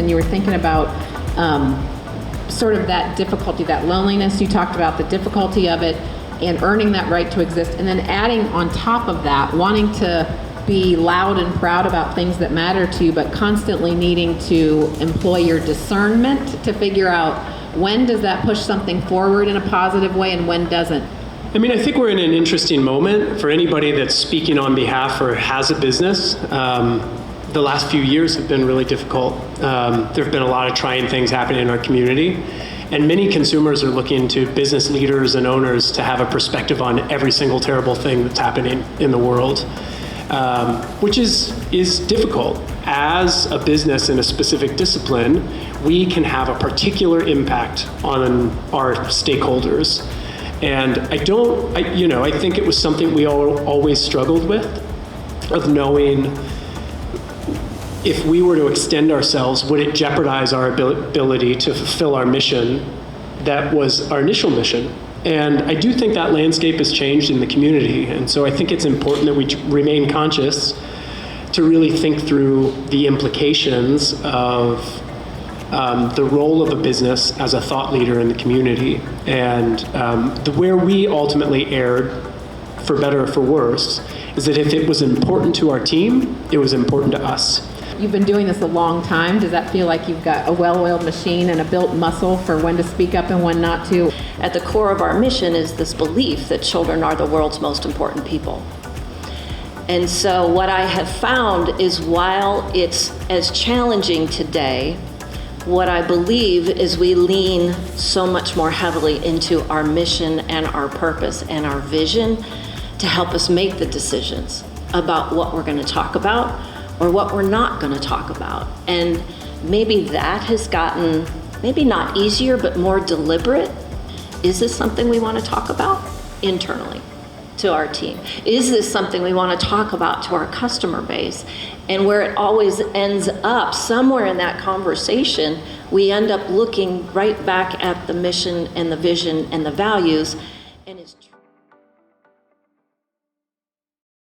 when you were thinking about sort of that difficulty, that loneliness. You talked about the difficulty of it and earning that right to exist, and then adding on top of that, wanting to be loud and proud about things that matter to you, but constantly needing to employ your discernment to figure out when does that push something forward in a positive way and when doesn't. I mean, I think we're in an interesting moment for anybody that's speaking on behalf or has a business. The last few years have been really difficult. There have been a lot of trying things happening in our community, and many consumers are looking to business leaders and owners to have a perspective on every single terrible thing that's happening in the world, which is difficult. As a business in a specific discipline, we can have a particular impact on our stakeholders. And I think it was something we all always struggled with, of knowing if we were to extend ourselves, would it jeopardize our ability to fulfill our mission that was our initial mission? And I do think that landscape has changed in the community. And so I think it's important that we remain conscious to really think through the implications of the role of a business as a thought leader in the community. And where we ultimately erred, for better or for worse, is that if it was important to our team, it was important to us. You've been doing this a long time. Does that feel like you've got a well-oiled machine and a built muscle for when to speak up and when not to? At the core of our mission is this belief that children are the world's most important people. And so what I have found is, while it's as challenging today, what I believe is we lean so much more heavily into our mission and our purpose and our vision to help us make the decisions about what we're going to talk about or what we're not going to talk about. And maybe that has gotten, maybe not easier, but more deliberate. Is this something we want to talk about internally to our team? Is this something we want to talk about to our customer base? And where it always ends up, somewhere in that conversation, we end up looking right back at the mission and the vision and the values. And it's